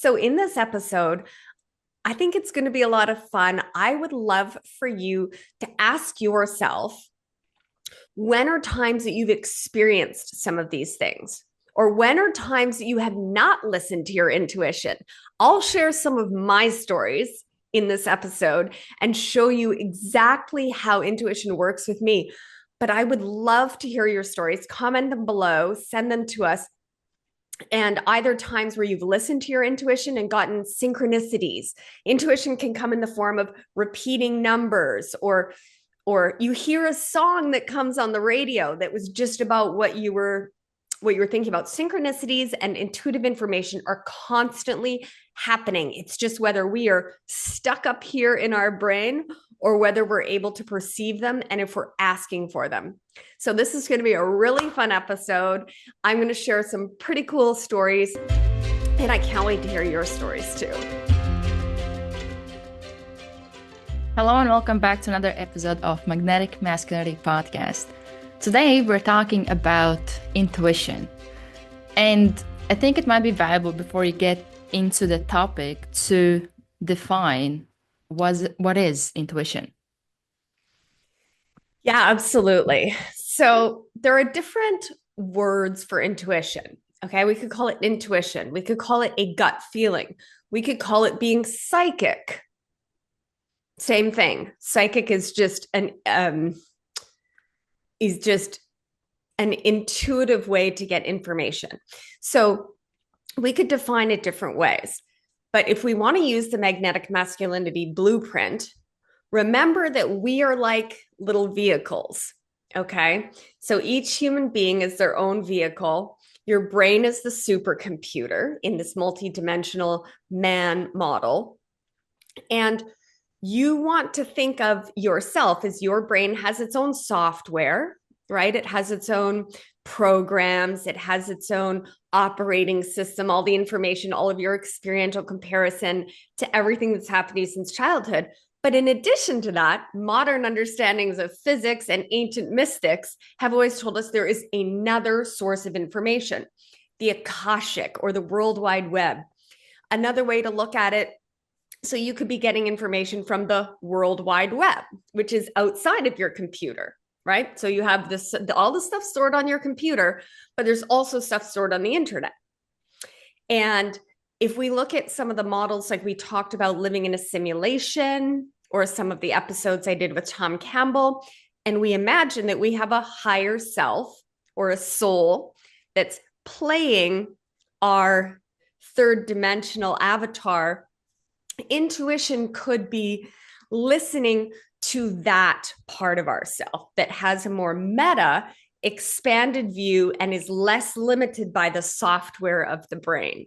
So, in this episode, I think it's going to be a lot of fun. I would love for you to ask yourself, when are times that you've experienced some of these things? Or when are times that you have not listened to your intuition? I'll share some of my stories in this episode and show you exactly how intuition works with me. But I would love to hear your stories. Comment them below, send them to us, and either times where you've listened to your intuition and gotten synchronicities. Intuition can come in the form of repeating numbers, or you hear a song that comes on the radio that was just about what you were thinking about. Synchronicities and intuitive information are constantly happening. It's just whether we are stuck up here in our brain or whether we're able to perceive them and if we're asking for them. So this is going to be a really fun episode. I'm going to share some pretty cool stories, and I can't wait to hear your stories too. Hello and welcome back to another episode of Magnetic Masculinity Podcast. Today we're talking about intuition. And I think it might be valuable before you get into the topic to define what is intuition. Yeah, absolutely. So there are different words for intuition. Okay, we could call it intuition. We could call it a gut feeling. We could call it being psychic. Same thing. Psychic is just an intuitive way to get information. So we could define it different ways. But if we want to use the magnetic masculinity blueprint, remember that we are like little vehicles. Okay. So each human being is their own vehicle. Your brain is the supercomputer in this multidimensional man model. And you want to think of yourself as your brain has its own software, right? It has its own programs, it has its own operating system, all the information, all of your experiential comparison to everything that's happening since childhood. But in addition to that, modern understandings of physics and ancient mystics have always told us there is another source of information, the Akashic or the World Wide Web. Another way to look at it, so you could be getting information from the World Wide Web, which is outside of your computer, right? So you have all the stuff stored on your computer, but there's also stuff stored on the internet. And if we look at some of the models, like we talked about living in a simulation, or some of the episodes I did with Tom Campbell, and we imagine that we have a higher self or a soul that's playing our third dimensional avatar, intuition could be listening to that part of ourself that has a more meta, expanded view and is less limited by the software of the brain.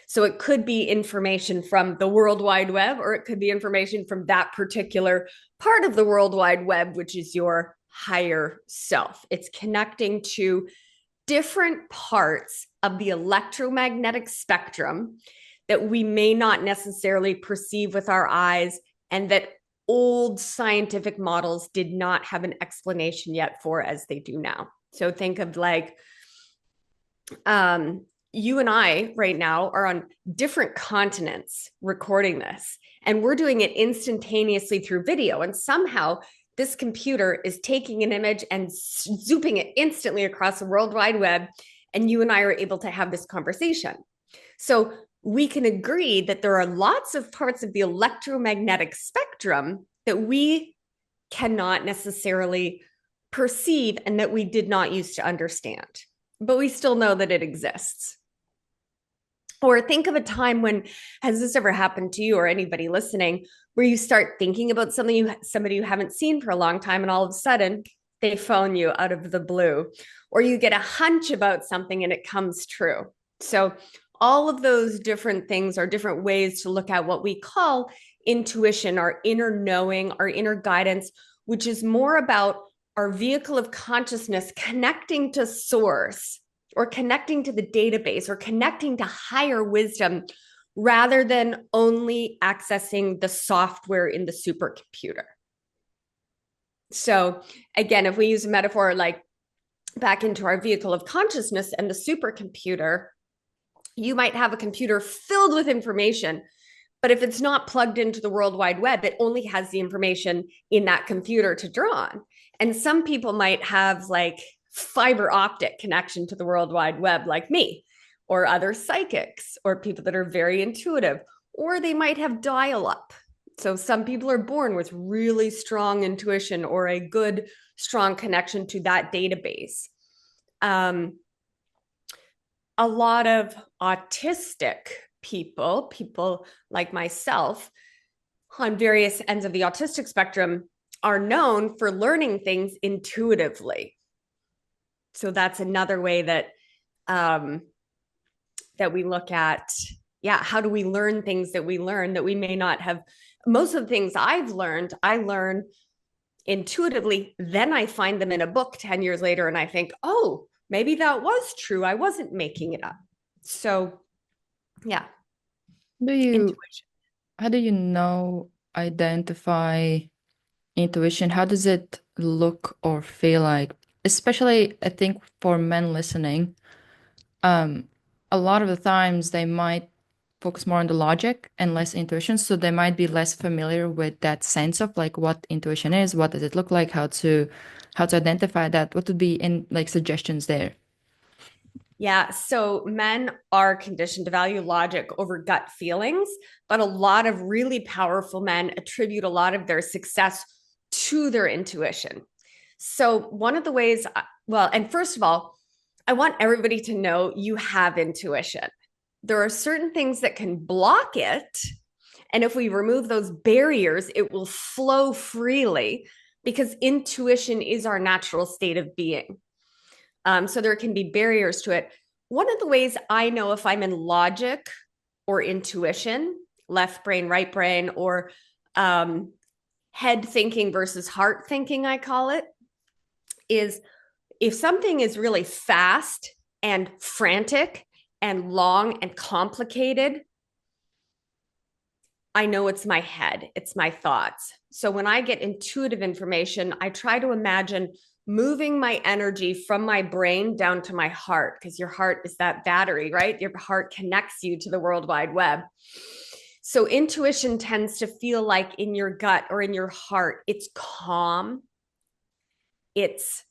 So it could be information from the World Wide Web, or it could be information from that particular part of the World Wide Web, which is your higher self. It's connecting to different parts of the electromagnetic spectrum that we may not necessarily perceive with our eyes, and that old scientific models did not have an explanation yet for as they do now. So think of like, you and I right now are on different continents recording this, and we're doing it instantaneously through video. And somehow this computer is taking an image and zooming it instantly across the World Wide Web, and you and I are able to have this conversation. So we can agree that there are lots of parts of the electromagnetic spectrum that we cannot necessarily perceive and that we did not used to understand, but we still know that it exists. Or think of a time when, has this ever happened to you or anybody listening, where you start thinking about somebody you haven't seen for a long time, and all of a sudden they phone you out of the blue, or you get a hunch about something and it comes true. So all of those different things are different ways to look at what we call intuition, our inner knowing, our inner guidance, which is more about our vehicle of consciousness connecting to source, or connecting to the database, or connecting to higher wisdom, rather than only accessing the software in the supercomputer. So again, if we use a metaphor like back into our vehicle of consciousness and the supercomputer, You might have a computer filled with information, but if it's not plugged into the World Wide Web, it only has the information in that computer to draw on. And some people might have like fiber optic connection to the World Wide Web, like me, or other psychics, or people that are very intuitive, or they might have dial up. So some people are born with really strong intuition or a good, strong connection to that database. Um, a lot of autistic people like myself on various ends of the autistic spectrum are known for learning things intuitively. So that's another way that um, that we look at, yeah, how do we learn things that we learn that we may not have. Most of the things I've learned, I learn intuitively, then I find them in a book 10 years later and I think, oh, maybe that was true, I wasn't making it up. So yeah, Do you, intuition. how do you know, identify intuition? How does it look or feel like? Especially, I think for men listening, um, a lot of the times they might focus more on the logic and less intuition. So they might be less familiar with that sense of like what intuition is, what does it look like, how to identify that. What would be in like suggestions there? Yeah, so men are conditioned to value logic over gut feelings, but a lot of really powerful men attribute a lot of their success to their intuition. So, one of the ways, well, and first of all, I want everybody to know you have intuition. There are certain things that can block it. And if we remove those barriers, it will flow freely because intuition is our natural state of being. So there can be barriers to it. One of the ways I know if I'm in logic or intuition, left brain, right brain, or um, head thinking versus heart thinking, I call it, is if something is really fast and frantic and long and complicated, I know it's my head, it's my thoughts. So when I get intuitive information, I try to imagine moving my energy from my brain down to my heart, because your heart is that battery, right? Your heart connects you to the World Wide Web. So intuition tends to feel like in your gut or in your heart, it's calm, it's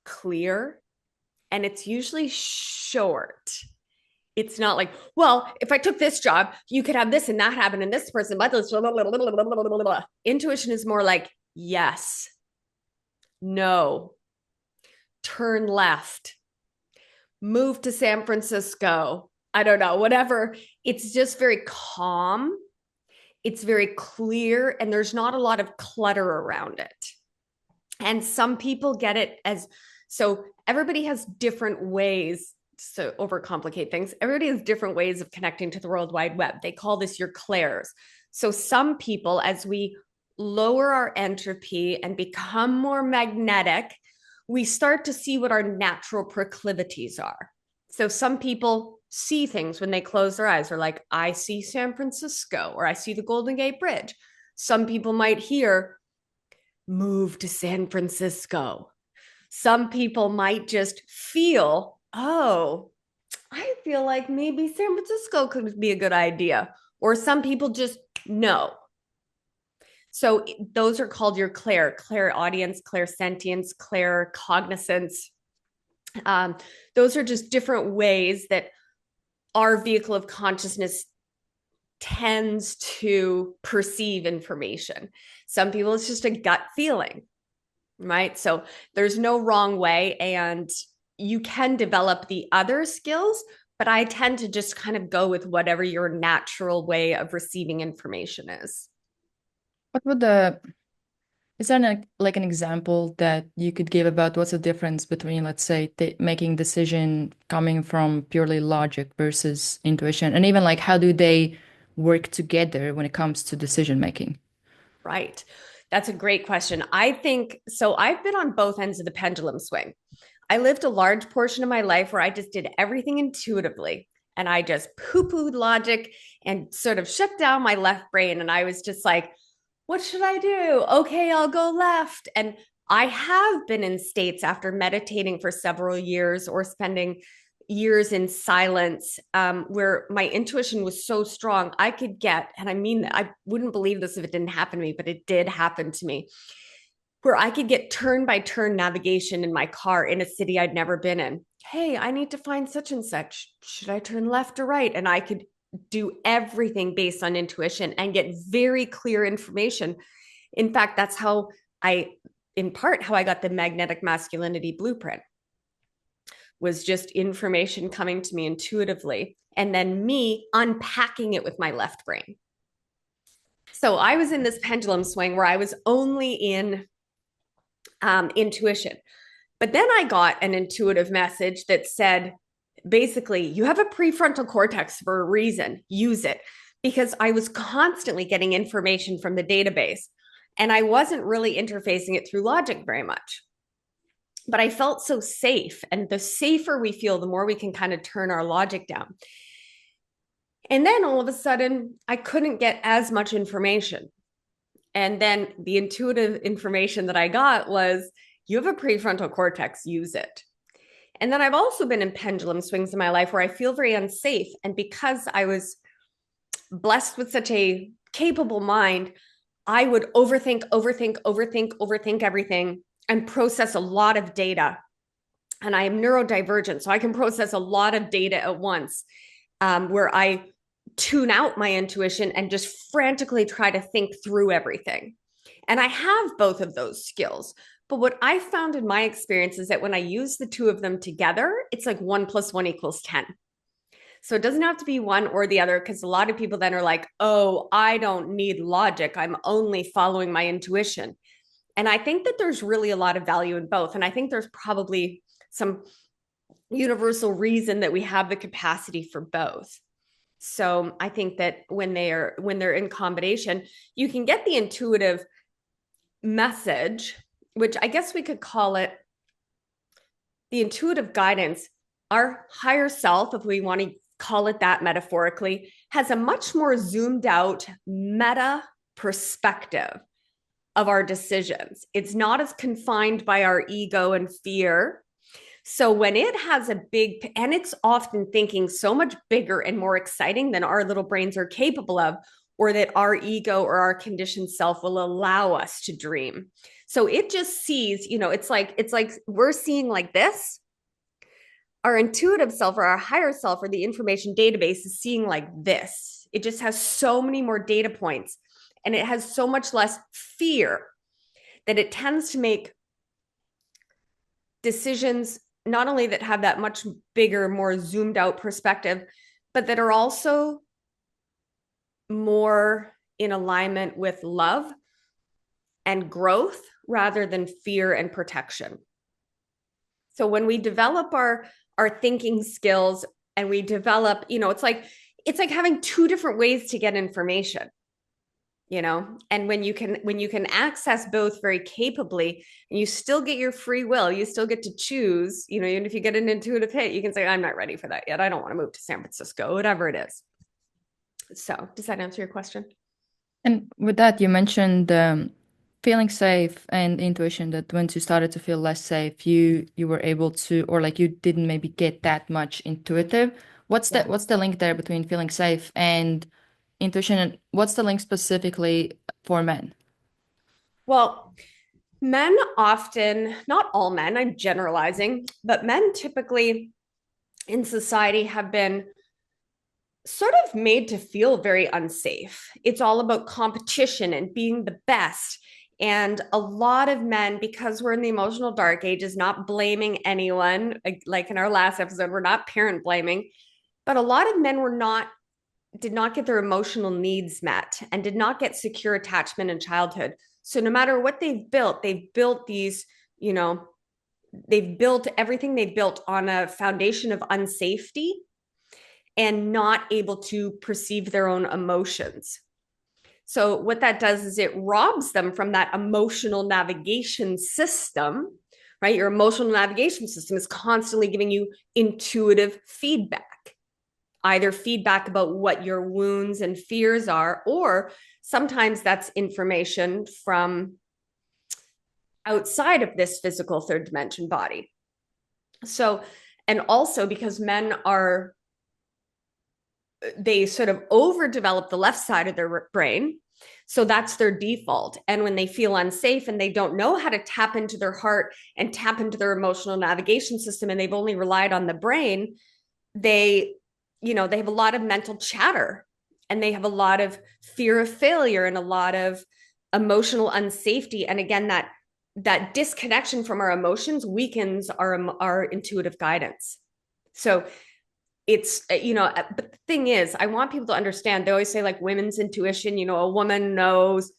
clear, and it's usually short. It's not like, well, if I took this job, you could have this and that happen and this person, but blah, blah, blah, blah, blah. Intuition is more like, yes, no, turn left, move to San Francisco. I don't know, whatever. It's just very calm. It's very clear, and there's not a lot of clutter around it. And some people get it as so everybody has different ways to overcomplicate things. Everybody has different ways of connecting to the World Wide Web. They call this your clairs. So some people, as we lower our entropy and become more magnetic, we start to see what our natural proclivities are. So some people see things when they close their eyes, or like, I see San Francisco, or I see the Golden Gate Bridge. Some people might hear, move to San Francisco. Some people might just feel, oh, I feel like maybe San Francisco could be a good idea. Or some people just know. So those are called your clairaudience, clairsentience, claircognizance. Um, those are just different ways that our vehicle of consciousness tends to perceive information. Some people, it's just a gut feeling, right? So there's no wrong way, and you can develop the other skills, but I tend to just kind of go with whatever your natural way of receiving information is. What would the Is there like an example that you could give about what's the difference between, let's say, making decision coming from purely logic versus intuition, and even like how do they work together when it comes to decision making? Right. That's a great question. I think so. I've been on both ends of the pendulum swing. I lived a large portion of my life where I just did everything intuitively and I just poo pooed logic and sort of shut down my left brain. And I was just like, what should I do? Okay, I'll go left. And I have been in states after meditating for several years or spending, years in silence, where my intuition was so strong. I could get, and I mean, I wouldn't believe this if it didn't happen to me, but it did happen to me, where I could get turn by turn navigation in my car in a city I'd never been in. Hey, I need to find such and such. Should I turn left or right? And I could do everything based on intuition and get very clear information. In fact, that's how in part, how I got the magnetic masculinity blueprint, was just information coming to me intuitively and then me unpacking it with my left brain. So I was in this pendulum swing where I was only in intuition. But then I got an intuitive message that said, basically, you have a prefrontal cortex for a reason, use it. Because I was constantly getting information from the database and I wasn't really interfacing it through logic very much. But I felt so safe. And the safer we feel, the more we can kind of turn our logic down. And then all of a sudden, I couldn't get as much information. And then the intuitive information that I got was, you have a prefrontal cortex, use it. And then I've also been in pendulum swings in my life where I feel very unsafe. And because I was blessed with such a capable mind, I would overthink everything and process a lot of data. And I am neurodivergent, so I can process a lot of data at once, where I tune out my intuition and just frantically try to think through everything. And I have both of those skills. But what I found in my experience is that when I use the two of them together, it's like 1 + 1 = 10. So it doesn't have to be one or the other, because a lot of people then are like, oh, I don't need logic. I'm only following my intuition. And I think that there's really a lot of value in both. And I think there's probably some universal reason that we have the capacity for both. So I think that when they're in combination, you can get the intuitive message, which I guess we could call it the intuitive guidance. Our higher self, if we want to call it that metaphorically, has a much more zoomed out meta perspective of our decisions. It's not as confined by our ego and fear. So when it has a big, and it's often thinking so much bigger and more exciting than our little brains are capable of, or that our ego or our conditioned self will allow us to dream. So it just sees, it's like we're seeing like this. Our intuitive self or our higher self or the information database is seeing like this. It just has so many more data points and it has so much less fear that it tends to make decisions not only that have that much bigger, more zoomed out perspective, but that are also more in alignment with love and growth rather than fear and protection. So when we develop our thinking skills and we develop, it's like having two different ways to get information. And when you can access both very capably and you still get your free will, you still get to choose, even if you get an intuitive hit, you can say, I'm not ready for that yet. I don't want to move to San Francisco, whatever it is. So does that answer your question? And with that, you mentioned feeling safe and intuition, that once you started to feel less safe, you were able to, or like you didn't maybe get that much intuitive. What's the link there between feeling safe and intuition, and what's the link specifically for men? Well, men often, not all men, I'm generalizing, but men typically in society have been sort of made to feel very unsafe. It's all about competition and being the best. And a lot of men, because we're in the emotional dark ages, not blaming anyone, like in our last episode, we're not parent blaming, but a lot of men did not get their emotional needs met and did not get secure attachment in childhood. So no matter what they've built these, they've built everything they've built on a foundation of unsafety and not able to perceive their own emotions. So what that does is it robs them from that emotional navigation system, right? Your emotional navigation system is constantly giving you intuitive feedback, either feedback about what your wounds and fears are, or sometimes that's information from outside of this physical third dimension body. So And also because men are, they sort of overdevelop the left side of their brain. So that's their default. And when they feel unsafe and they don't know how to tap into their heart and tap into their emotional navigation system, and they've only relied on the brain, they, they have a lot of mental chatter, and they have a lot of fear of failure and a lot of emotional unsafety. And again, that disconnection from our emotions weakens our intuitive guidance. So it's, but the thing is, I want people to understand, they always say like women's intuition, a woman knows.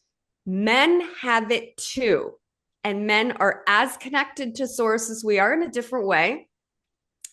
Men have it too, and men are as connected to source as we are in a different way.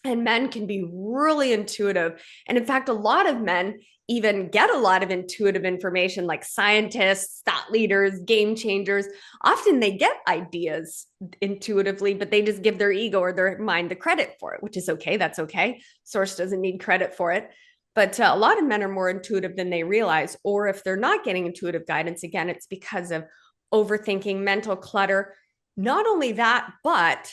And men can be really intuitive. And in fact, a lot of men even get a lot of intuitive information, like scientists, thought leaders, game changers. Often they get ideas intuitively, but they just give their ego or their mind the credit for it, which is okay. That's okay. Source doesn't need credit for it. But a lot of men are more intuitive than they realize. Or if they're not getting intuitive guidance, again, it's because of overthinking, mental clutter. Not only that, but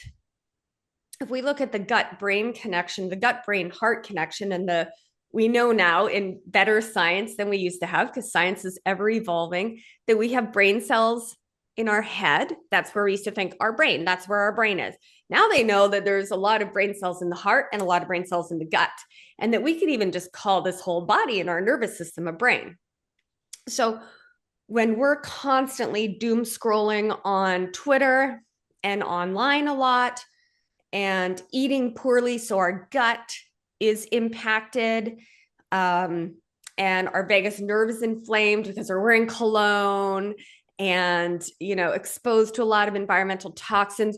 if we look at the gut brain connection, the gut brain heart connection, and we know now in better science than we used to have, because science is ever evolving, that we have brain cells in our head. That's where we used to think our brain, that's where our brain is. Now they know that there's a lot of brain cells in the heart and a lot of brain cells in the gut, and that we could even just call this whole body and our nervous system a brain. So when we're constantly doom scrolling on Twitter and online a lot, and eating poorly, so our gut is impacted, and our vagus nerve is inflamed because we're wearing cologne and exposed to a lot of environmental toxins.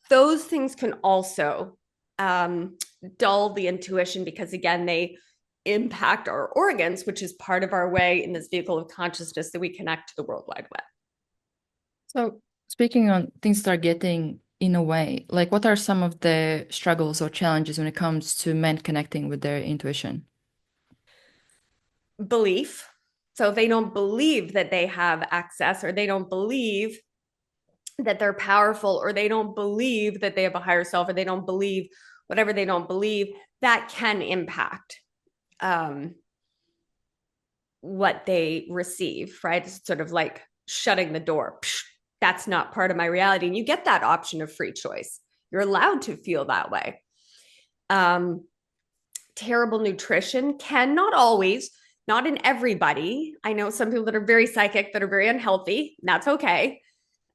Those things can also dull the intuition, because again, they impact our organs, which is part of our way in this vehicle of consciousness that we connect to the World Wide Web. So, speaking on things that are getting in a way, like what are some of the struggles or challenges when it comes to men connecting with their intuition? Belief. So if they don't believe that they have access, or they don't believe that they're powerful, or they don't believe that they have a higher self, or they don't believe whatever they don't believe, that can impact what they receive, right? It's sort of like shutting the door. That's not part of my reality. And you get that option of free choice. You're allowed to feel that way. Terrible nutrition can, not always, not in everybody. I know some people that are very psychic that are very unhealthy. That's okay.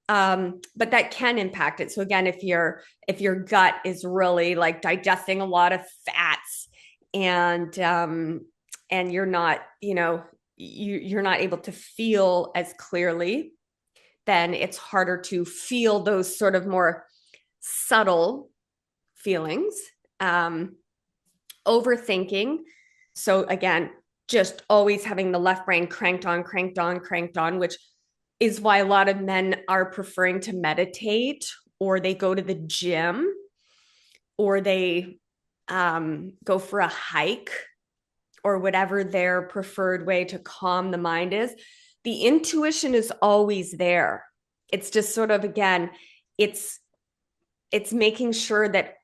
But that can impact it. So again, if your gut is really like digesting a lot of fats, and you're not, you're not able to feel as clearly, then it's harder to feel those sort of more subtle feelings. Overthinking. So again, just always having the left brain cranked on, cranked on, cranked on, which is why a lot of men are preferring to meditate, or they go to the gym, or they go for a hike, or whatever their preferred way to calm the mind is. The intuition is always there. It's just sort of, again, it's making sure that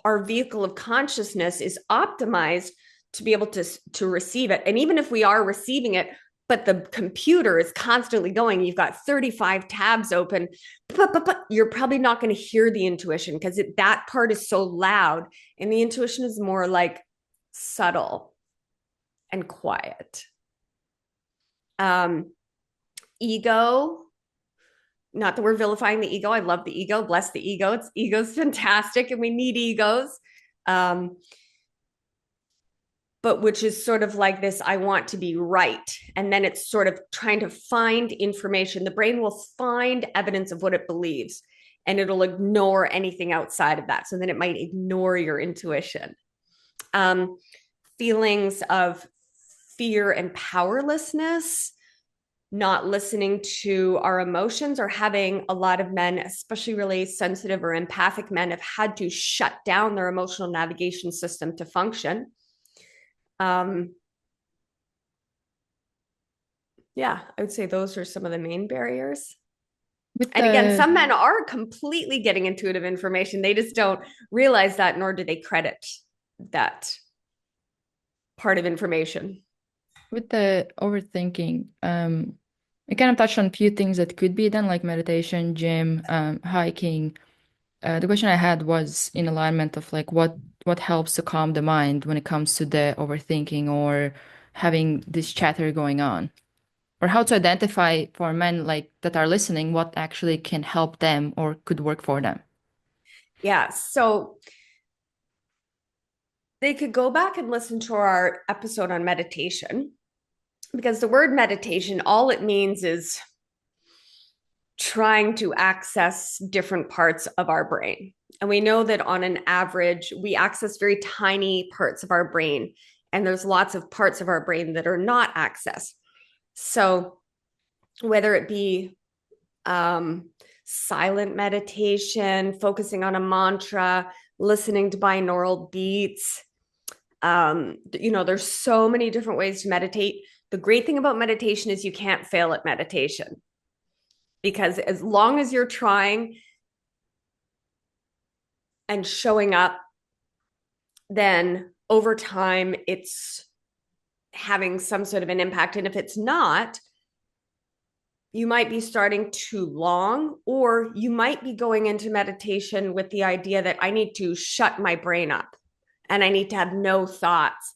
our vehicle of consciousness is optimized to be able to receive it. And even if we are receiving it, but the computer is constantly going, you've got 35 tabs open, you're probably not going to hear the intuition, because that part is so loud, and the intuition is more like subtle and quiet. Ego, not that we're vilifying the ego. I love the ego. Bless the ego. Ego's fantastic, and we need egos. But which is sort of like this, I want to be right. And then it's sort of trying to find information. The brain will find evidence of what it believes, and it'll ignore anything outside of that. So then it might ignore your intuition. Feelings of fear and powerlessness, not listening to our emotions, or having a lot of men, especially really sensitive or empathic men, have had to shut down their emotional navigation system to function. Yeah, I would say those are some of the main barriers. With And again, the some men are completely getting intuitive information. They just don't realize that, nor do they credit that part of information. with the overthinking, I kind of touched on a few things that could be done, like meditation, gym, hiking. The question I had was in alignment of like what helps to calm the mind when it comes to the overthinking or having this chatter going on, or how to identify for men like that are listening what actually can help them or could work for them. Yeah. So they could go back and listen to our episode on meditation, because the word meditation, all it means is trying to access different parts of our brain. And we know that on an average, we access very tiny parts of our brain, and there's lots of parts of our brain that are not accessed. So, whether it be silent meditation, focusing on a mantra, listening to binaural beats, there's so many different ways to meditate. The great thing about meditation is you can't fail at meditation, because as long as you're trying and showing up, then over time it's having some sort of an impact. And if it's not, you might be starting too long, or you might be going into meditation with the idea that I need to shut my brain up and I need to have no thoughts.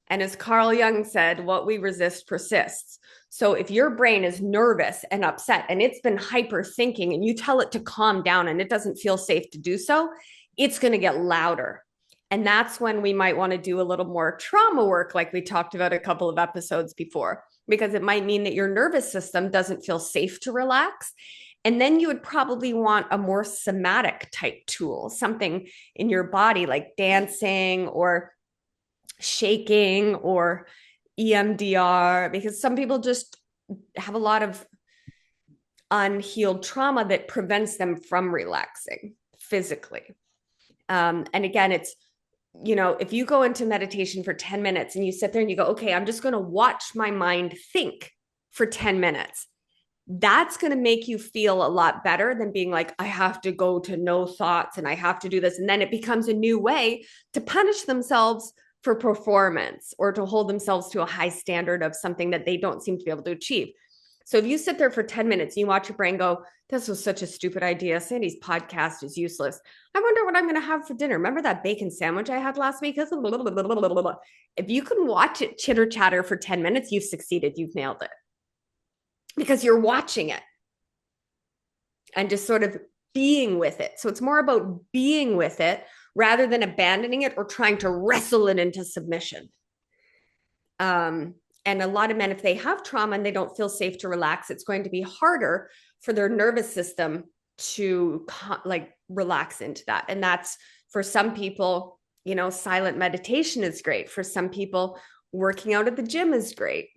And as Carl Jung said, what we resist persists. So if your brain is nervous and upset and it's been hyper thinking and you tell it to calm down and it doesn't feel safe to do so, it's going to get louder. And that's when we might want to do a little more trauma work, like we talked about a couple of episodes before, because it might mean that your nervous system doesn't feel safe to relax. And then you would probably want a more somatic type tool, something in your body like dancing or shaking or EMDR, because some people just have a lot of unhealed trauma that prevents them from relaxing physically. And again, it's, if you go into meditation for 10 minutes and you sit there and you go, okay, I'm just going to watch my mind think for 10 minutes. That's going to make you feel a lot better than being like, I have to go to no thoughts and I have to do this. And then it becomes a new way to punish themselves for performance or to hold themselves to a high standard of something that they don't seem to be able to achieve. So if you sit there for 10 minutes and you watch your brain go, this was such a stupid idea. Sandy's podcast is useless. I wonder what I'm going to have for dinner. Remember that bacon sandwich I had last week? If you can watch it chitter chatter for 10 minutes, you've succeeded. You've nailed it, because you're watching it and just sort of being with it. So it's more about being with it rather than abandoning it or trying to wrestle it into submission. And a lot of men, if they have trauma and they don't feel safe to relax, it's going to be harder for their nervous system to relax into that. And that's, for some people, silent meditation is great. For some people, working out at the gym is great.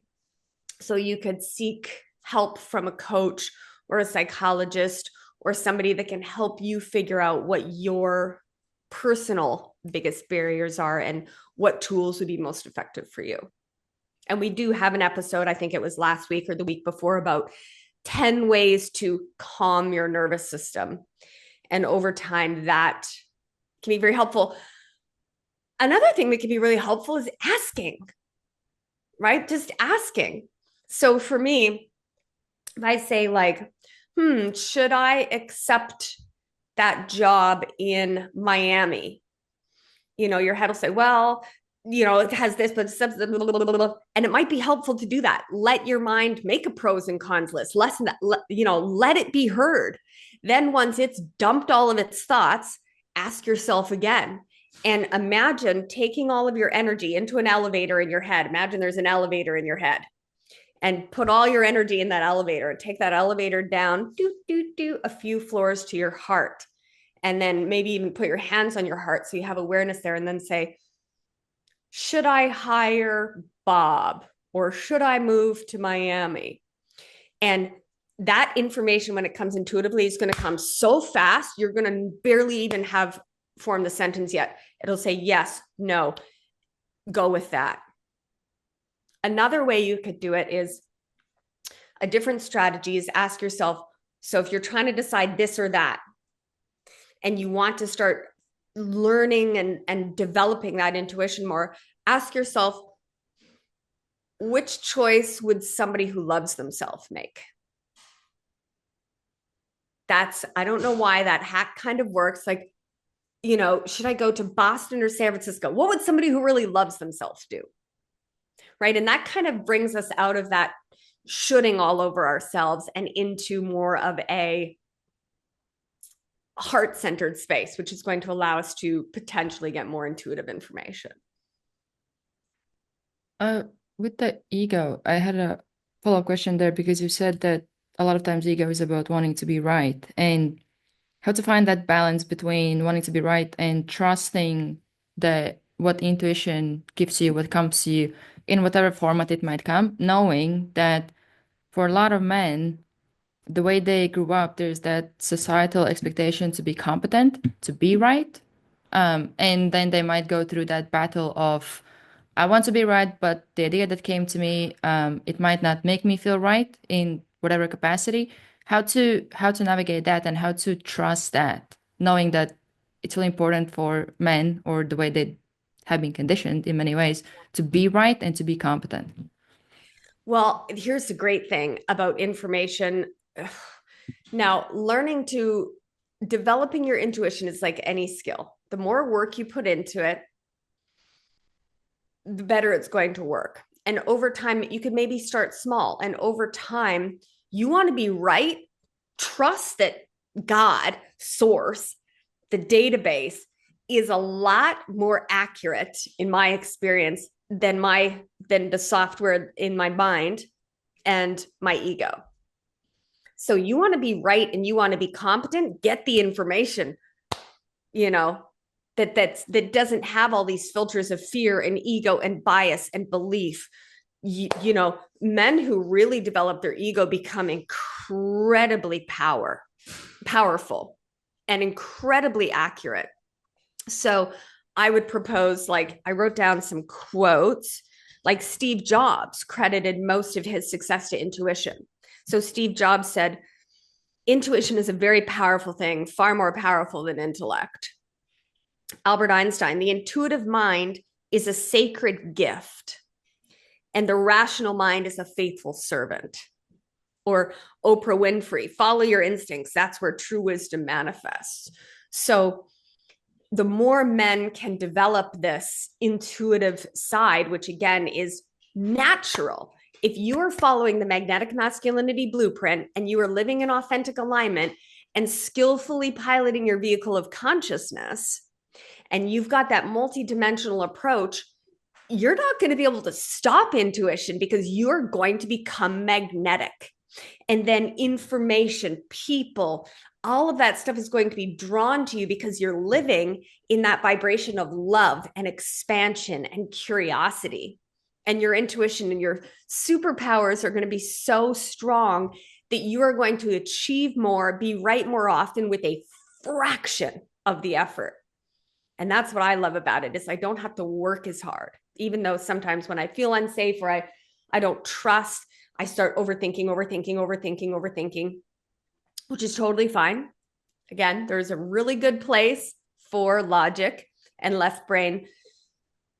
So you could seek help from a coach or a psychologist or somebody that can help you figure out what your personal biggest barriers are and what tools would be most effective for you. And we do have an episode, I think it was last week or the week before, about 10 ways to calm your nervous system. And over time, that can be very helpful. Another thing that can be really helpful is asking, right? Just asking. So for me, if I say like, should I accept that job in Miami? Your head will say, well, it has this, but and it might be helpful to do that. Let your mind make a pros and cons list. Lessen that, let it be heard. Then once it's dumped all of its thoughts, ask yourself again. And imagine taking all of your energy into an elevator in your head. Imagine there's an elevator in your head, and put all your energy in that elevator and take that elevator down, a few floors to your heart. And then maybe even put your hands on your heart so you have awareness there, and then say, should I hire Bob or should I move to Miami? And that information, when it comes intuitively, is going to come so fast, you're going to barely even have formed the sentence yet. It'll say yes, no, go with that. Another way you could do it is, a different strategy is ask yourself, So if you're trying to decide this or that, and you want to start learning and developing that intuition more, ask yourself, which choice would somebody who loves themselves make? That's, I don't know why that hack kind of works. Like, should I go to Boston or San Francisco? What would somebody who really loves themselves do? Right. And that kind of brings us out of that shooting all over ourselves and into more of a heart centered space, which is going to allow us to potentially get more intuitive information. Uh, with the ego, I had a follow-up question there because you said that a lot of times ego is about wanting to be right and how to find that balance between wanting to be right and trusting that what intuition gives you, what comes to you in whatever format it might come, knowing that for a lot of men, the way they grew up, there's that societal expectation to be competent, to be right. And then they might go through that battle of, I want to be right, but the idea that came to me, it might not make me feel right in whatever capacity. How to navigate that and how to trust that, knowing that it's really important for men or the way they have been conditioned in many ways to be right and to be competent. Well, here's the great thing about information. Now, learning to developing your intuition is like any skill. The more work you put into it, the better it's going to work. And over time, you could maybe start small. And over time, you want to be right. Trust that God, source, the database is a lot more accurate in my experience than the software in my mind and my ego. So you want to be right and you want to be competent, get the information, you know, that doesn't have all these filters of fear and ego and bias and belief. Men who really develop their ego become incredibly powerful and incredibly accurate. So I would propose, like, I wrote down some quotes. Like Steve Jobs credited most of his success to intuition. So Steve Jobs said, intuition is a very powerful thing, far more powerful than intellect. Albert Einstein, the intuitive mind is a sacred gift, and the rational mind is a faithful servant. Or Oprah Winfrey, follow your instincts. That's where true wisdom manifests. So the more men can develop this intuitive side, which again is natural. If you are following the magnetic masculinity blueprint and you are living in authentic alignment and skillfully piloting your vehicle of consciousness, and you've got that multidimensional approach, you're not going to be able to stop intuition because you're going to become magnetic. And then information, people, all of that stuff is going to be drawn to you because you're living in that vibration of love and expansion and curiosity. And your intuition and your superpowers are going to be so strong that you are going to achieve more, be right more often with a fraction of the effort. And that's what I love about it is I don't have to work as hard, even though sometimes when I feel unsafe or I don't trust, I start overthinking, which is totally fine. Again, there's a really good place for logic and left brain.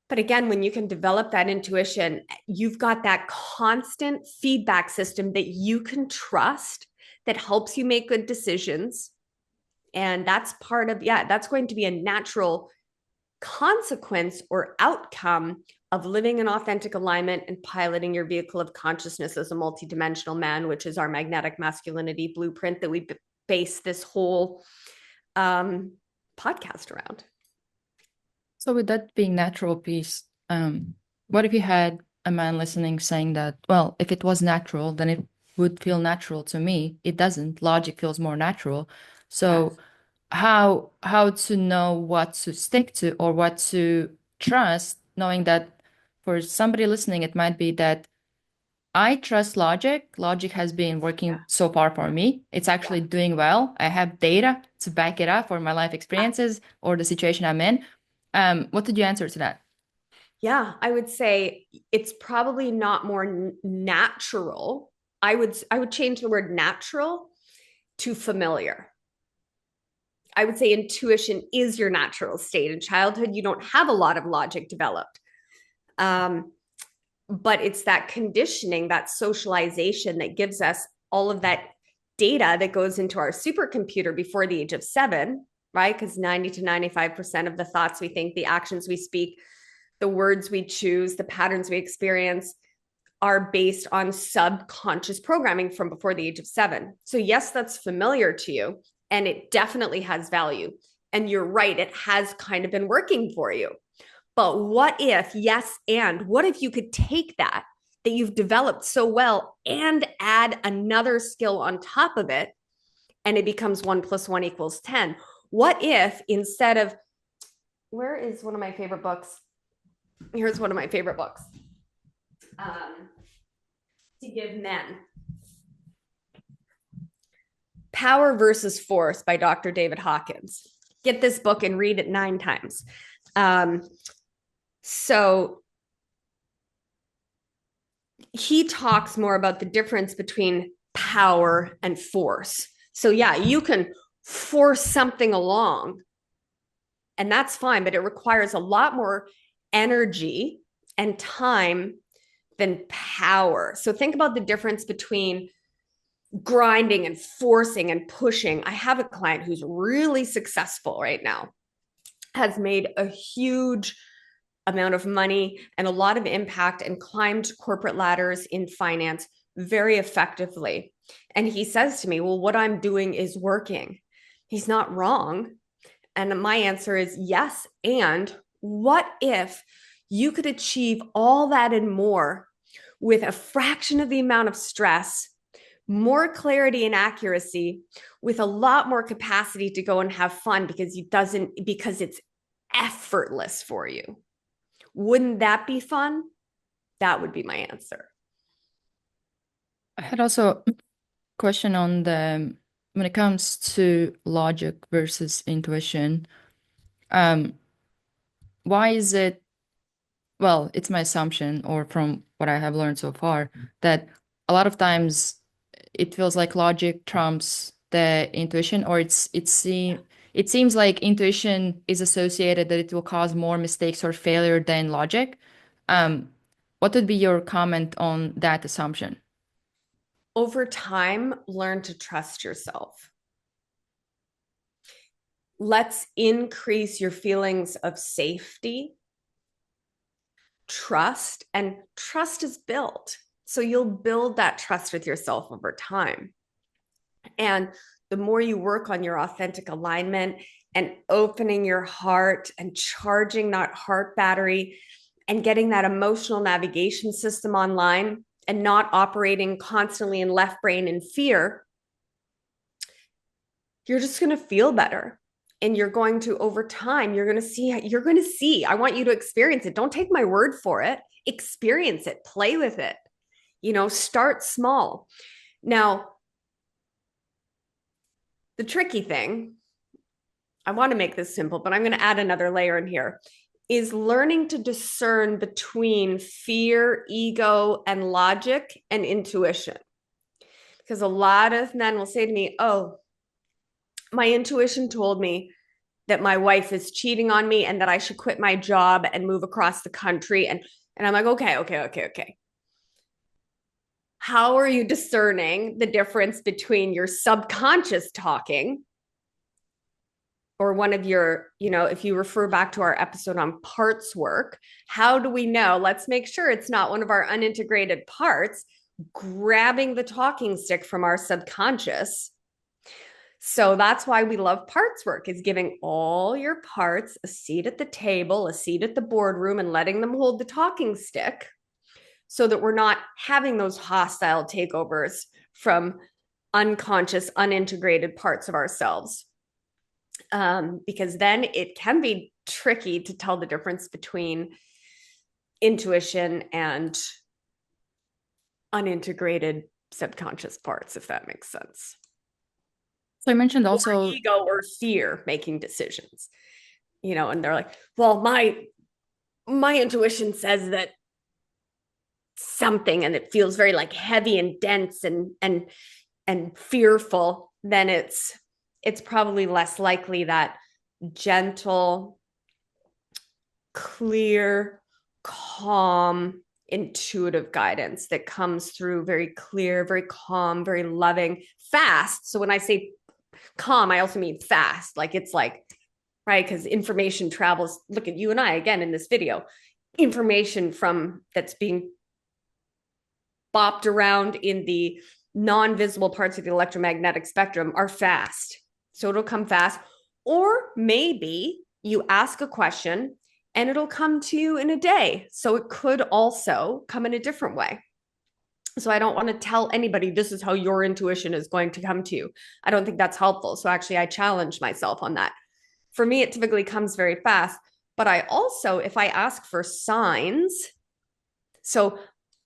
But again, when you can develop that intuition, you've got that constant feedback system that you can trust that helps you make good decisions. And that's part of, that's going to be a natural consequence or outcome of living in authentic alignment and piloting your vehicle of consciousness as a multidimensional man, which is our magnetic masculinity blueprint that we base this whole podcast around. So with that being natural piece, what if you had a man listening saying that, well, if it was natural, then it would feel natural to me. It doesn't. Logic feels more natural. So Yes. how to know what to stick to or what to trust, knowing that for somebody listening, it might be that I trust logic. Logic has been Yeah. working so far for me. It's Yeah. actually doing well. I have data to back it up for my life experiences or the situation I'm in. What did you answer to that? Yeah, I would say it's probably not more natural. I would change the word natural to familiar. I would say intuition is your natural state. In childhood, you don't have a lot of logic developed. But it's that conditioning, that socialization that gives us all of that data that goes into our supercomputer before the age of 7, right? Because 90 to 95% of the thoughts we think, the actions we speak, the words we choose, the patterns we experience are based on subconscious programming from before the age of 7. So, yes, that's familiar to you, and it definitely has value. And you're right, it has kind of been working for you. But what if, yes, and what if you could take that you've developed so well and add another skill on top of it, and it becomes 1 + 1 = 10? What if instead of, where is one of my favorite books? Here's one of my favorite books. To give men. Power versus Force by Dr. David Hawkins. Get this book and read it 9 times. So he talks more about the difference between power and force. So yeah, you can force something along, and that's fine, but it requires a lot more energy and time than power. So think about the difference between grinding and forcing and pushing. I have a client who's really successful right now, has made a huge amount of money and a lot of impact and climbed corporate ladders in finance very effectively. And he says to me, well, what I'm doing is working. He's not wrong. And my answer is yes. And what if you could achieve all that and more with a fraction of the amount of stress, more clarity and accuracy, with a lot more capacity to go and have fun because it's effortless for you? Wouldn't that be fun? That would be my answer. I had also a question on when it comes to logic versus intuition. Why is it, well, it's my assumption, or from what I have learned so far, that a lot of times it feels like logic trumps the intuition, or it seems like intuition is associated that it will cause more mistakes or failure than logic. What would be your comment on that assumption? Over time, learn to trust yourself. Let's increase your feelings of safety, trust, and trust is built. So you'll build that trust with yourself over time. And the more you work on your authentic alignment and opening your heart and charging that heart battery and getting that emotional navigation system online and not operating constantly in left brain and fear, you're just going to feel better. And you're going to, over time, you're going to see, I want you to experience it. Don't take my word for it. Experience it, play with it, start small. Now, the tricky thing, I want to make this simple, but I'm going to add another layer in here, is learning to discern between fear, ego, and logic and intuition. Because a lot of men will say to me, oh, my intuition told me that my wife is cheating on me and that I should quit my job and move across the country. And I'm like, okay. How are you discerning the difference between your subconscious talking or one of your, if you refer back to our episode on parts work, how do we know? Let's make sure it's not one of our unintegrated parts grabbing the talking stick from our subconscious. So that's why we love parts work, is giving all your parts a seat at the table, a seat at the boardroom, and letting them hold the talking stick so that we're not having those hostile takeovers from unconscious, unintegrated parts of ourselves. Because then it can be tricky to tell the difference between intuition and unintegrated subconscious parts, if that makes sense. So I mentioned Or also ego or fear making decisions, and they're like, well, my intuition says that something, and it feels very like heavy and dense and fearful. then it's probably less likely that gentle, clear, calm, intuitive guidance that comes through very clear, very calm, very loving, fast. So when I say calm, I also mean fast. Like it's like, right? Because information travels. Look at you and I again in this video. Information from that's being bopped around in the non-visible parts of the electromagnetic spectrum are fast. So it'll come fast. Or maybe you ask a question and it'll come to you in a day. So it could also come in a different way. So I don't want to tell anybody this is how your intuition is going to come to you. I don't think that's helpful. So actually, I challenge myself on that. For me, it typically comes very fast. But I also, if I ask for signs, so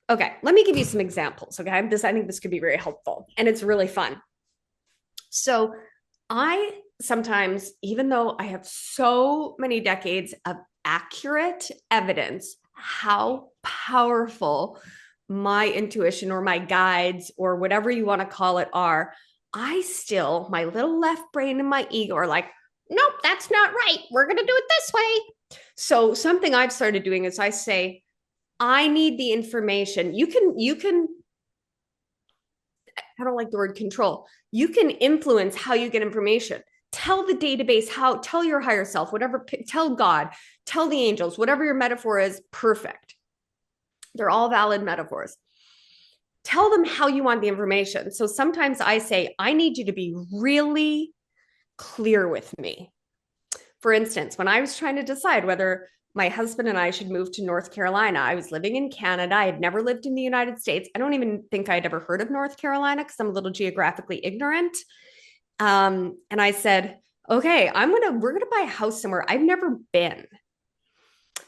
okay, let me give you some examples. Okay, I think this could be very helpful, and it's really fun. So I sometimes, even though I have so many decades of accurate evidence, how powerful my intuition or my guides or whatever you want to call it are, I still, my little left brain and my ego are like, nope, that's not right. We're going to do it this way. So something I've started doing is I say, I need the information. You can, I don't like the word control. You can influence how you get information. Tell the database how, tell your higher self, whatever, tell God, tell the angels, whatever your metaphor is, perfect. They're all valid metaphors. Tell them how you want the information. So sometimes I say, I need you to be really clear with me. For instance, when I was trying to decide whether my husband and I should move to North Carolina, I was living in Canada. I had never lived in the United States. I don't even think I'd ever heard of North Carolina because I'm a little geographically ignorant. And I said, okay, we're gonna buy a house somewhere I've never been.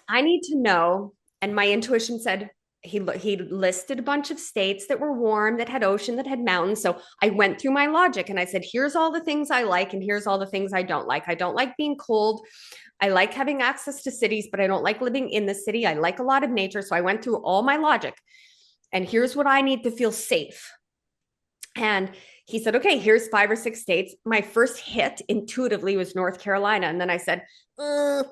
I need to know. And my intuition said he listed a bunch of states that were warm, that had ocean, that had mountains. So I went through my logic and I said, here's all the things I like, and here's all the things I don't like. I don't like being cold. I like having access to cities, but I don't like living in the city. I like a lot of nature. So I went through all my logic. And here's what I need to feel safe. And he said, okay, here's 5 or 6 states. My first hit intuitively was North Carolina. And then I said, I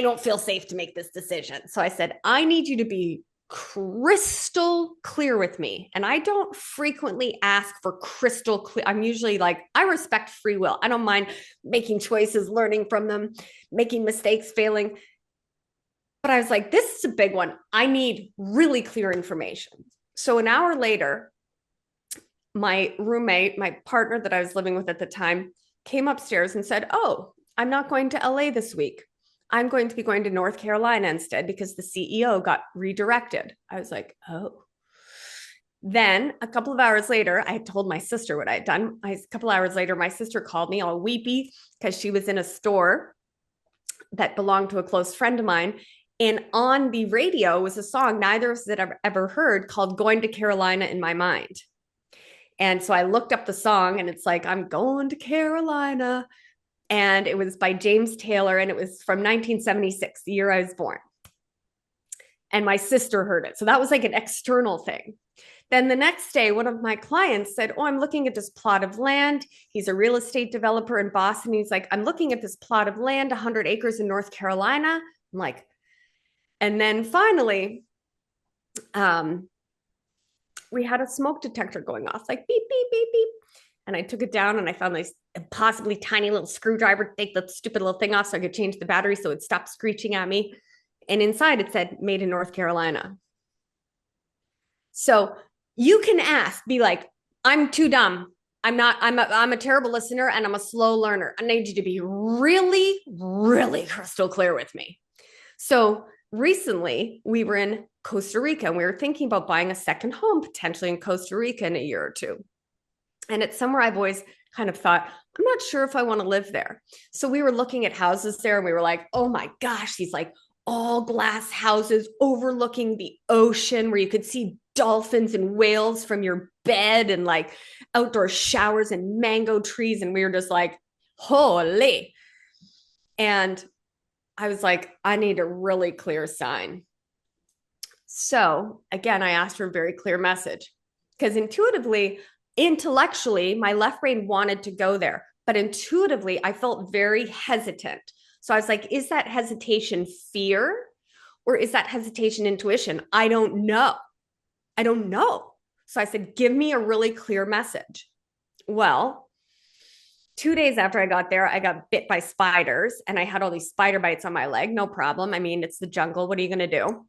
don't feel safe to make this decision. So I said, I need you to be crystal clear with me. And I don't frequently ask for crystal clear. I'm usually like, I respect free will. I don't mind making choices, learning from them, making mistakes, failing. But I was like, this is a big one. I need really clear information. So an hour later, my roommate, my partner that I was living with at the time, came upstairs and said, oh, I'm not going to LA this week. I'm going to be going to North Carolina instead because the CEO got redirected. I was like, oh. Then a couple of hours later, I had told my sister what I had done. A couple hours later, my sister called me all weepy because she was in a store that belonged to a close friend of mine. And on the radio was a song neither of us had ever heard called Going to Carolina in My Mind. And so I looked up the song and it's like, I'm going to Carolina. And it was by James Taylor, and it was from 1976, the year I was born. And my sister heard it. So that was like an external thing. Then the next day, one of my clients said, oh, I'm looking at this plot of land. He's a real estate developer in Boston. He's like, I'm looking at this plot of land, 100 acres in North Carolina. I'm like, and then finally, we had a smoke detector going off, like beep, beep, beep, beep. And I took it down and I found this impossibly tiny little screwdriver to take the stupid little thing off so I could change the battery so it stopped screeching at me. And inside it said, made in North Carolina. So you can ask, be like, I'm too dumb. I'm a terrible listener and I'm a slow learner. I need you to be really, really crystal clear with me. So recently we were in Costa Rica and we were thinking about buying a second home potentially in Costa Rica in a year or two. And it's somewhere I've always kind of thought, I'm not sure if I want to live there. So we were looking at houses there and we were like, oh my gosh, these like all glass houses overlooking the ocean where you could see dolphins and whales from your bed and like outdoor showers and mango trees. And we were just like, holy. And I was like, I need a really clear sign. So again, I asked for a very clear message because intuitively, Intellectually, my left brain wanted to go there, but intuitively, I felt very hesitant. So I was like, is that hesitation fear or is that hesitation intuition? I don't know. I don't know. So I said, give me a really clear message. Well, 2 days after I got there, I got bit by spiders and I had all these spider bites on my leg. No problem. I mean, it's the jungle. What are you going to do?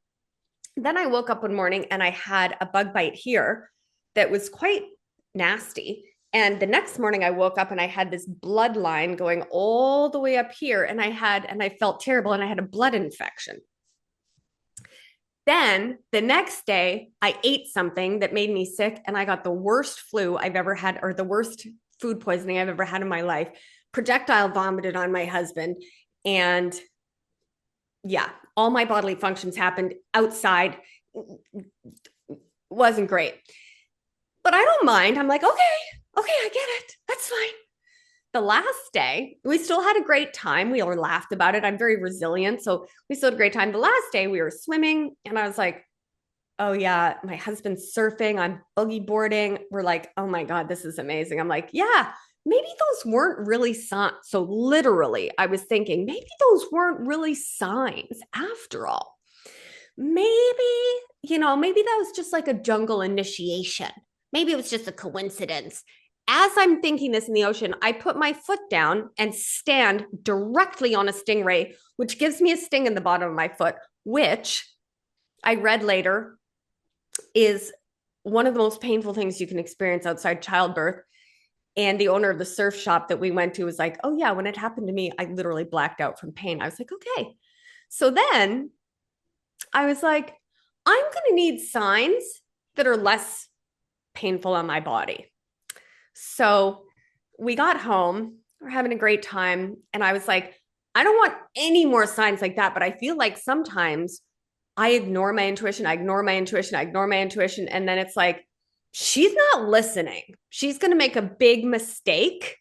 Then I woke up one morning and I had a bug bite here that was quite nasty. And the next morning I woke up and I had this bloodline going all the way up here and I felt terrible and I had a blood infection. Then the next day I ate something that made me sick and I got the worst flu I've ever had, or the worst food poisoning I've ever had in my life. Projectile vomited on my husband. And yeah, all my bodily functions happened outside. Wasn't great. But I don't mind. I'm like, okay, I get it. That's fine. The last day, we still had a great time. We all laughed about it. I'm very resilient. So we still had a great time. The last day, we were swimming, and I was like, oh, yeah, my husband's surfing. I'm boogie boarding. We're like, oh my God, this is amazing. I'm like, yeah, maybe those weren't really signs. So literally, I was thinking, maybe those weren't really signs after all. Maybe that was just like a jungle initiation. Maybe it was just a coincidence. As I'm thinking this in the ocean, I put my foot down and stand directly on a stingray, which gives me a sting in the bottom of my foot, which I read later is one of the most painful things you can experience outside childbirth. And the owner of the surf shop that we went to was like, oh, yeah, when it happened to me, I literally blacked out from pain. I was like, okay. So then I was like, I'm going to need signs that are less painful on my body. So we got home, we're having a great time. And I was like, I don't want any more signs like that. But I feel like sometimes I ignore my intuition. I ignore my intuition. I ignore my intuition. And then it's like, she's not listening. She's going to make a big mistake.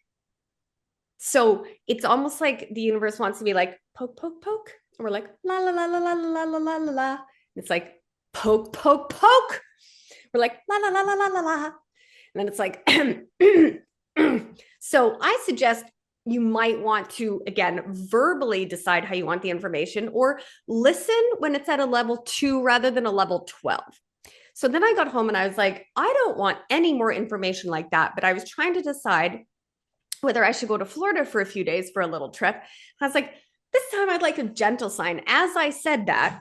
So it's almost like the universe wants to be like, poke, poke, poke. And we're like, la, la, la, la, la, la, la, la, la, la. It's like, poke, poke, poke. We're like, la, la, la, la, la, la, la. And then it's like, so I suggest you might want to, again, verbally decide how you want the information or listen when it's at a level 2 rather than a level 12. So then I got home and I was like, I don't want any more information like that. But I was trying to decide whether I should go to Florida for a few days for a little trip. I was like, this time I'd like a gentle sign. As I said that,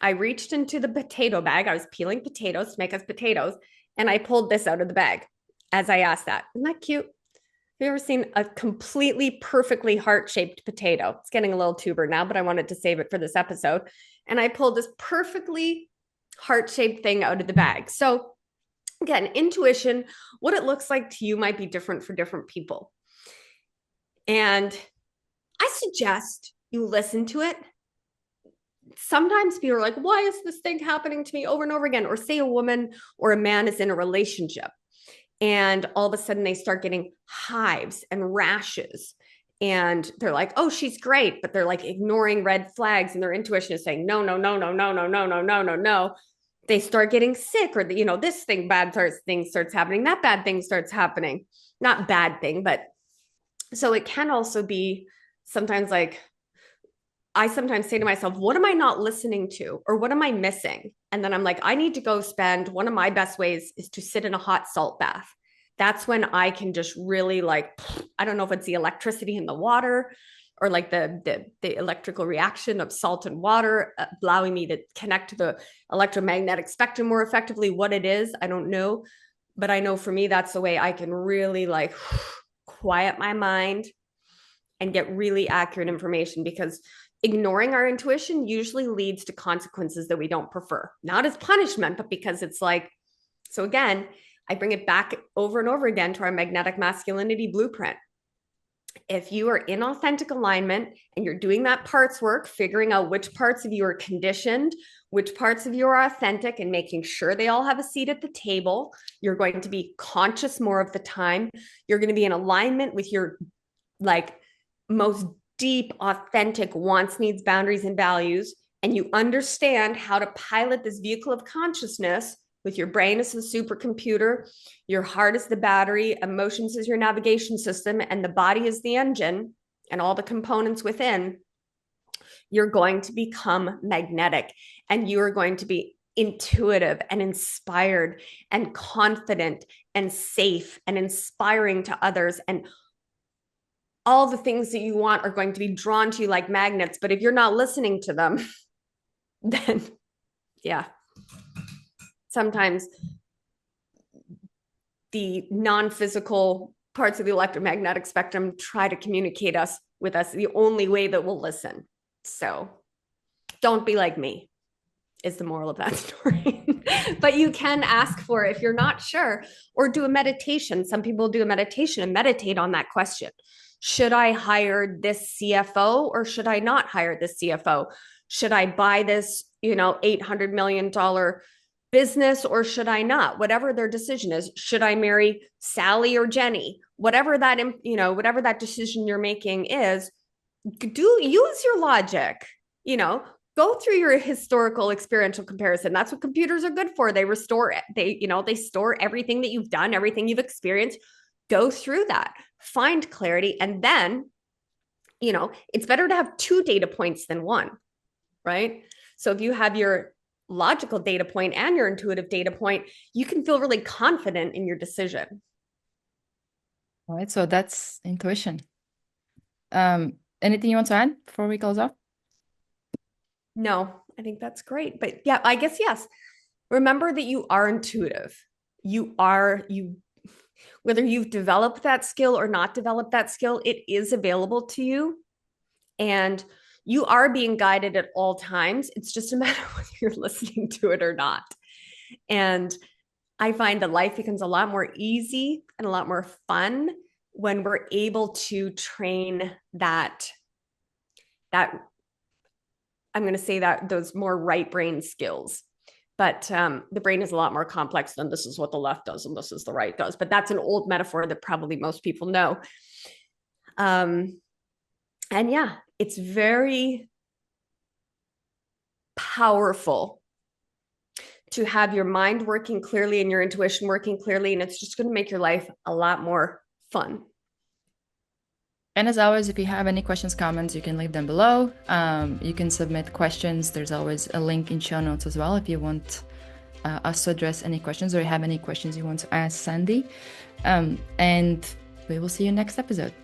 I reached into the potato bag. I was peeling potatoes to make us potatoes. And I pulled this out of the bag as I asked that. Isn't that cute? Have you ever seen a completely perfectly heart-shaped potato? It's getting a little tuber now, but I wanted to save it for this episode. And I pulled this perfectly heart-shaped thing out of the bag. So again, intuition, what it looks like to you might be different for different people. And I suggest you listen to it. Sometimes people are like, why is this thing happening to me over and over again? Or say a woman or a man is in a relationship and all of a sudden they start getting hives and rashes. And they're like, oh, she's great. But they're like ignoring red flags and their intuition is saying, no, no, no, no, no, no, no, no, no, no, no. They start getting sick or, this thing starts happening. That bad thing starts happening. Not bad thing, but so it can also be sometimes like, I sometimes say to myself, what am I not listening to? Or what am I missing? And then I'm like, I need to go spend one of my best ways is to sit in a hot salt bath. That's when I can just really I don't know if it's the electricity in the water or like the electrical reaction of salt and water, allowing me to connect to the electromagnetic spectrum more effectively. What it is, I don't know. But I know for me, that's the way I can really quiet my mind and get really accurate information because ignoring our intuition usually leads to consequences that we don't prefer, not as punishment, but because it's like, so again, I bring it back over and over again to our magnetic masculinity blueprint. If you are in authentic alignment and you're doing that parts work, figuring out which parts of you are conditioned, which parts of you are authentic and making sure they all have a seat at the table, you're going to be conscious more of the time. You're going to be in alignment with your most deep, authentic wants, needs, boundaries, and values, and you understand how to pilot this vehicle of consciousness, with your brain as the supercomputer, your heart is the battery, emotions is your navigation system, and the body is the engine, and all the components within, you're going to become magnetic, and you are going to be intuitive and inspired and confident and safe and inspiring to others. And all the things that you want are going to be drawn to you like magnets. But if you're not listening to them, then yeah, sometimes the non-physical parts of the electromagnetic spectrum try to communicate with us the only way that we'll listen. So don't be like me is the moral of that story. But you can ask for it if you're not sure, or do a meditation. Some people do a meditation and meditate on that question. Should I hire this CFO or should I not hire this CFO? Should I buy this, $800 million business or should I not? Whatever their decision is, should I marry Sally or Jenny? Whatever that decision you're making is, use your logic, go through your historical experiential comparison. That's what computers are good for. They restore it. They store everything that you've done, everything you've experienced. Go through that, find clarity. And then, it's better to have 2 data points than 1, right? So if you have your logical data point and your intuitive data point, you can feel really confident in your decision. All right. So that's intuition. Anything you want to add before we close off? No, I think that's great. But yeah, I guess, yes. Remember that you are intuitive. Whether you've developed that skill or not developed that skill, it is available to you. And you are being guided at all times. It's just a matter of whether you're listening to it or not. And I find that life becomes a lot more easy and a lot more fun when we're able to train that I'm going to say that those more right brain skills. But the brain is a lot more complex than this is what the left does and this is the right does. But that's an old metaphor that probably most people know. And yeah, it's very powerful to have your mind working clearly and your intuition working clearly. And it's just going to make your life a lot more fun. And as always, if you have any questions, comments, you can leave them below. You can submit questions. There's always a link in show notes as well if you want us to address any questions or you have any questions you want to ask Sandy. And we will see you next episode.